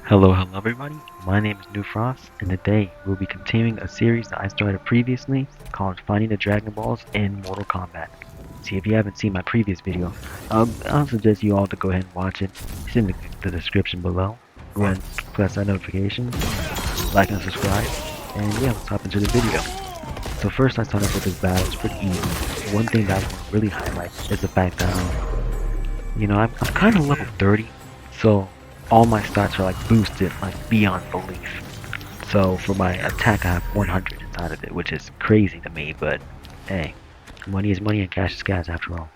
Hello everybody, my name is New Frost, and today we'll be continuing a series that I started previously called Finding the Dragon Balls in Mortal Kombat. See, if you haven't seen my previous video, I'll suggest you all to go ahead and watch it. It's in the description below. Go ahead and press that notification, like and subscribe, and yeah, let's hop into the video. So first I started with this battle. It's pretty easy. One thing that I want to really highlight is the fact that, I'm kind of level 30, so all my stats are like boosted like beyond belief. So for my attack I have 100 inside of it, which is crazy to me, but hey, money is money and cash is cash after all.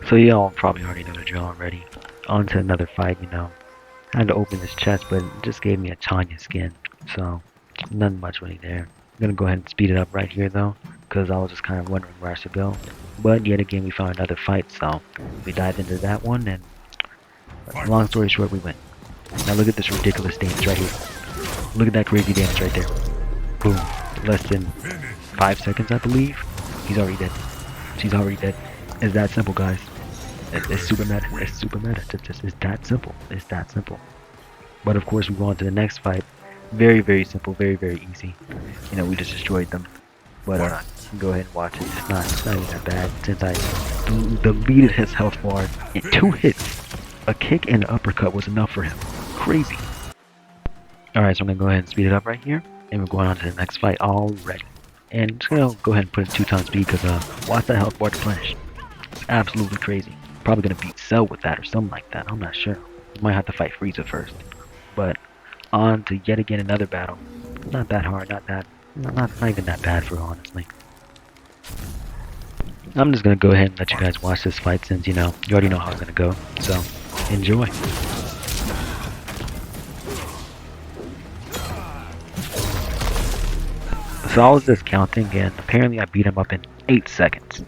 So y'all probably already know the drill already. On to another fight, I had to open this chest, but it just gave me a Tanya skin, so nothing much really there. I'm gonna go ahead and speed it up right here though, because I was just kind of wondering where I should go. But yet again we found another fight, so we dived into that one, and long story short, we win. Now look at this ridiculous damage right here. Look at that crazy damage right there. Boom. Less than 5 seconds, I believe. He's already dead. She's already dead. It's that simple, guys. It's super meta. It's super meta. It's that simple. It's that simple. But of course, we go on to the next fight. Very, very simple. Very, very easy. We just destroyed them. But go ahead and watch it. It's not even that bad. Since I deleted his health bar in 2 hits. A kick and an uppercut was enough for him. Crazy. Alright, so I'm going to go ahead and speed it up right here. And we're going on to the next fight already. And just going to go ahead and put it 2 times speed because watch that health bar replenish. It's absolutely crazy. Probably going to beat Cell with that or something like that. I'm not sure. Might have to fight Frieza first. But on to yet again another battle. Not that hard, not even that bad for honestly. I'm just going to go ahead and let you guys watch this fight since, you already know how it's going to go. So, enjoy. So I was just counting, and apparently I beat him up in 8 seconds.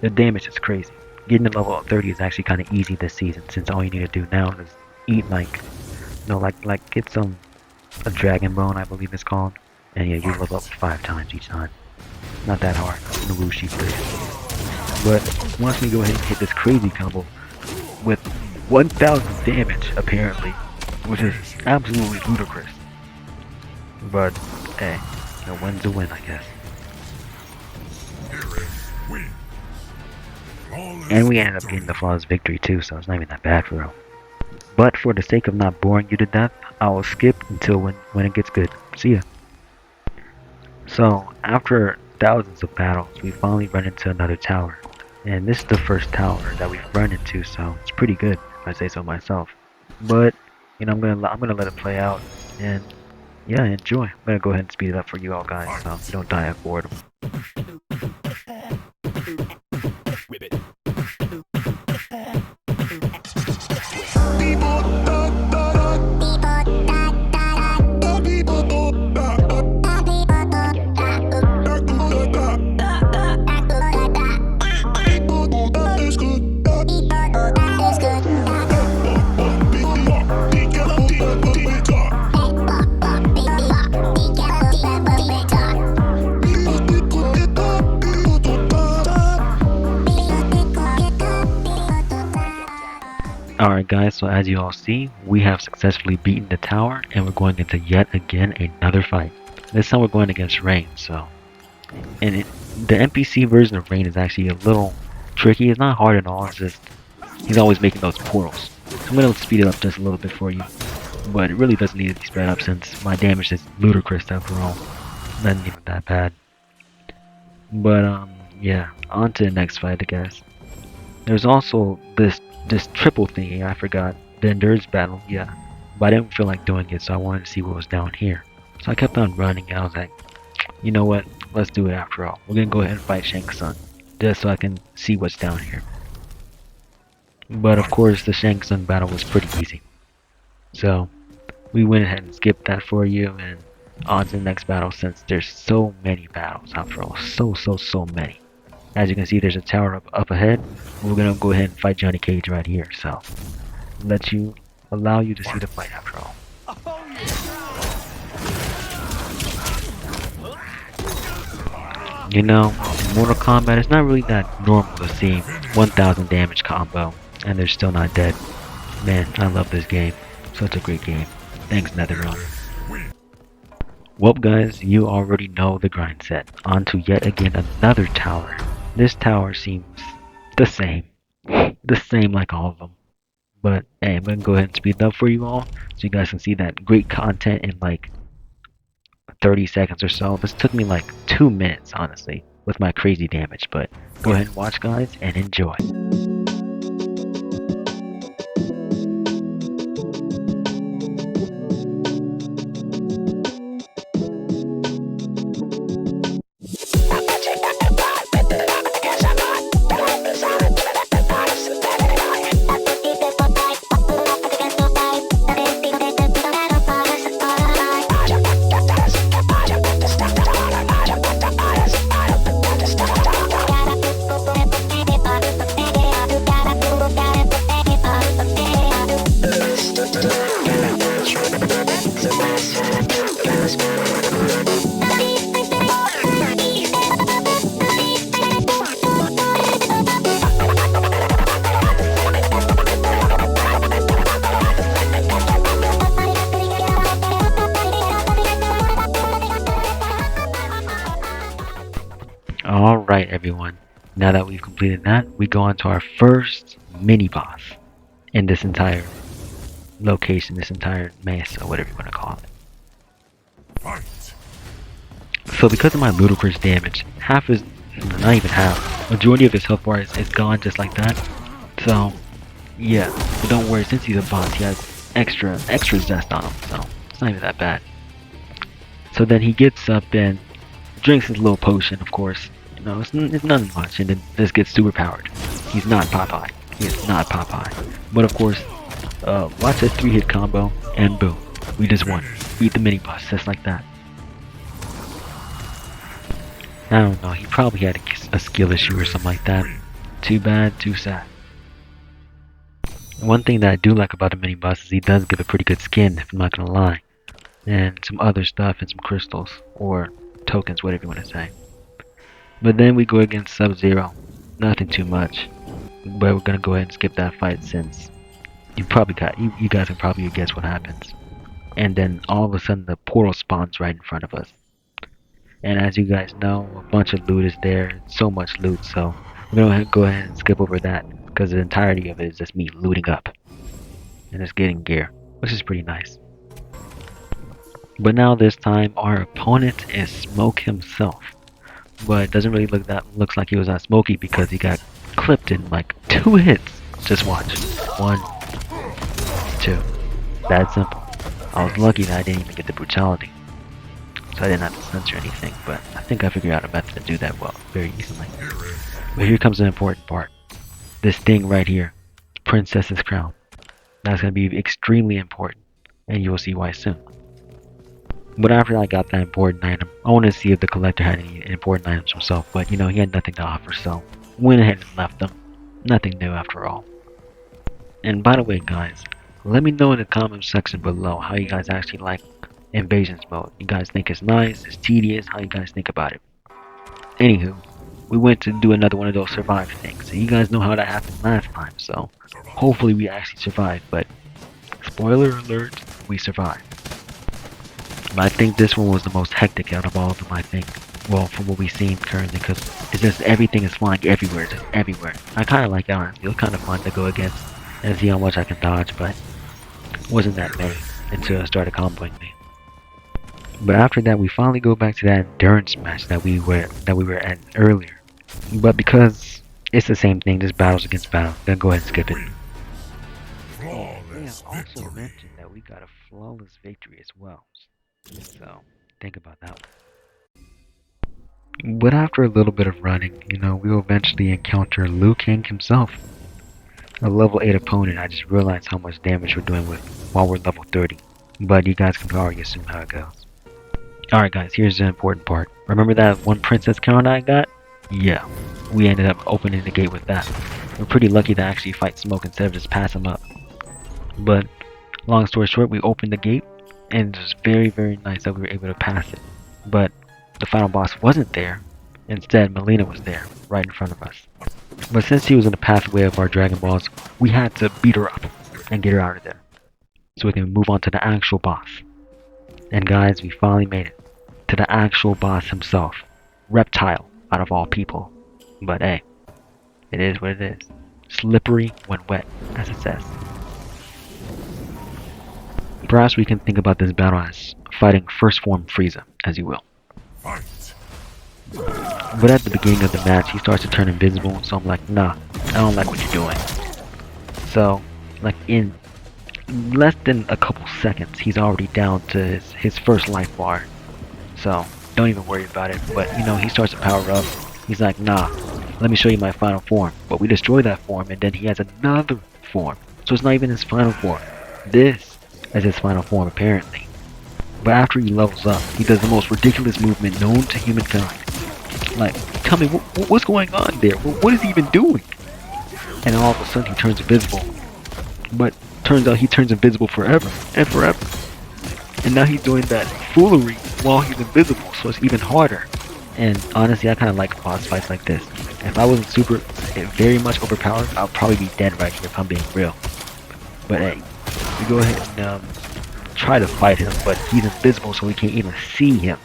The damage is crazy. Getting to level 30 is actually kind of easy this season, since all you need to do now is eat get a dragon bone, I believe it's called. And yeah, you level up 5 times each time. Not that hard. In the Wuxi place. But once we go ahead and hit this crazy combo with 1,000 damage, apparently, which is absolutely ludicrous. But hey, a win's a win, I guess. And we ended up getting the flawless victory too, so it's not even that bad for real. But for the sake of not boring you to death, I will skip until when it gets good. See ya. So after thousands of battles, we finally run into another tower. And this is the first tower that we've run into, so it's pretty good, if I say so myself. But I'm gonna let it play out, and yeah, enjoy. I'm gonna go ahead and speed it up for you all guys, so you don't die of boredom. Alright guys, so as you all see, we have successfully beaten the tower, and we're going into yet again another fight. This time we're going against Rain, so... And the NPC version of Rain is actually a little tricky. It's not hard at all, it's just... He's always making those portals. So I'm going to speed it up just a little bit for you. But it really doesn't need to be sped up since my damage is ludicrous after all. Not even that bad. But yeah, on to the next fight I guess. There's also this triple thingy, I forgot. The endurance battle, yeah. But I didn't feel like doing it, so I wanted to see what was down here. So I kept on running, and I was like, you know what, let's do it after all. We're gonna go ahead and fight Shang Tsung, just so I can see what's down here. But of course, the Shang Tsung battle was pretty easy. So, we went ahead and skipped that for you, and on to the next battle, since there's so many battles after all. So many. As you can see, there's a tower up ahead. We're gonna go ahead and fight Johnny Cage right here, so allow you to see the fight after all. In Mortal Kombat, it's not really that normal to see 1,000 damage combo, and they're still not dead. Man, I love this game. Such a great game. Thanks, NetherRealm. Well, guys, you already know the grind set. On to yet again another tower. This tower seems the same. The same like all of them. But hey, I'm gonna go ahead and speed it up for you all so you guys can see that great content in like 30 seconds or so. This took me like 2 minutes, honestly, with my crazy damage. But go ahead and watch, guys, and enjoy. Alright, everyone. Now that we've completed that, we go on to our first mini boss in this entire location, this entire mesa, whatever you want to call it. Fight. So because of my ludicrous damage, half is, not even half, majority of his health bar is gone just like that. So, yeah, but don't worry, since he's a boss, he has extra zest on him, so it's not even that bad. So then he gets up and drinks his little potion, of course. You know, it's nothing much, and then this gets super powered. He's not Popeye. He is not Popeye. But of course, watch this 3-hit combo, and boom, we just won. Beat the mini boss, just like that. I don't know, he probably had a skill issue or something like that. Too bad, too sad. One thing that I do like about the mini boss is he does give a pretty good skin, if I'm not gonna lie. And some other stuff, and some crystals, or tokens, whatever you want to say. But then we go against Sub-Zero. Nothing too much. But we're gonna go ahead and skip that fight since you guys can probably guess what happens. And then all of a sudden the portal spawns right in front of us. And as you guys know, a bunch of loot is there. So much loot, so we're gonna go ahead and skip over that because the entirety of it is just me looting up and just getting gear, which is pretty nice. But now this time our opponent is Smoke himself. But it doesn't really looks like he was that smoky because he got clipped in like 2 hits. Just watch. 1, 2. That simple. I was lucky that I didn't even get the brutality. So I didn't have to censor anything, but I think I figured out a method to do that well, very easily. But here comes an important part. This thing right here. Princess's Crown. That's going to be extremely important, and you will see why soon. But after I got that important item, I wanted to see if the collector had any important items himself, but you know, he had nothing to offer, so went ahead and left them. Nothing new after all. And by the way, guys, let me know in the comment section below how you guys actually like Invasions mode. You guys think it's nice, it's tedious, how you guys think about it. Anywho, we went to do another one of those survive things, and you guys know how that happened last time, so hopefully we actually survived, but spoiler alert, we survived. But I think this one was the most hectic out of all of them, I think. Well, from what we've seen currently, because it's just everything is flying everywhere, just everywhere. I kind of like it, honestly. It was kind of fun to go against and see how much I can dodge, but it wasn't that many until it started comboing me. But after that, we finally go back to that endurance match that we were at earlier. But because it's the same thing, just battles against battle, then go ahead and skip it. Yeah, also mentioned that we got a flawless victory as well. So, think about that one. But after a little bit of running, you know, we'll eventually encounter Liu Kang himself. A level 8 opponent. I just realized how much damage we're doing with while we're level 30. But you guys can already assume how it goes. Alright guys, here's the important part. Remember that one princess crown I got? Yeah, we ended up opening the gate with that. We're pretty lucky to actually fight Smoke instead of just pass him up. But, long story short, we opened the gate, and it was very, very nice that we were able to pass it. But, the final boss wasn't there. Instead, Melina was there, right in front of us. But since she was in the pathway of our Dragon Balls, we had to beat her up. and get her out of there so we can move on to the actual boss. And guys, we finally made it to the actual boss himself. Reptile, out of all people. But hey, it is what it is. Slippery when wet, as it says. Perhaps we can think about this battle as fighting first form Frieza, as you will. Fight. But at the beginning of the match, he starts to turn invisible, so I'm like, nah, I don't like what you're doing. So, like in less than a couple seconds, he's already down to his first life bar. So, don't even worry about it. But, he starts to power up. He's like, nah, let me show you my final form. But we destroy that form, and then he has another form. So it's not even his final form. This is his final form, apparently. But after he levels up, he does the most ridiculous movement known to humankind. Like, tell me, what's going on there? What is he even doing? And all of a sudden, he turns invisible. But turns out he turns invisible forever and forever. And now he's doing that foolery while he's invisible, so it's even harder. And honestly, I kind of like boss fights like this. If I wasn't very much overpowered, I'll probably be dead right here if I'm being real. But hey, we go ahead and try to fight him, but he's invisible, so we can't even see him.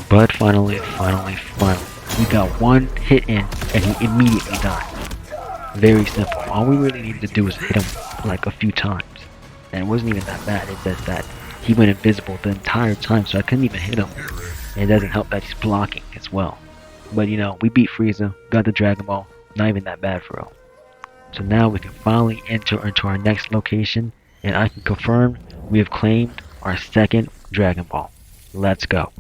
But finally, we got one hit in, and he immediately died. Very simple. All we really needed to do was hit him like a few times. And it wasn't even that bad. It's just that he went invisible the entire time, so I couldn't even hit him. And it doesn't help that he's blocking as well. But we beat Frieza, got the Dragon Ball. Not even that bad for real. So now we can finally enter into our next location, and I can confirm we have claimed our second Dragon Ball. Let's go.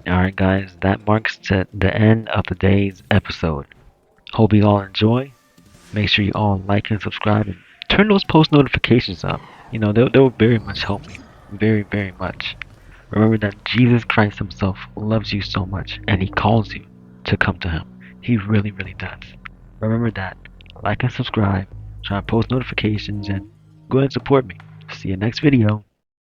Alright guys, that marks the end of today's episode. Hope you all enjoy. Make sure you all like and subscribe and turn those post notifications up. They'll very much help me. Very, very much. Remember that Jesus Christ himself loves you so much and he calls you to come to him. He really, really does. Remember that. Like and subscribe. Try and post notifications and go ahead and support me. See you next video.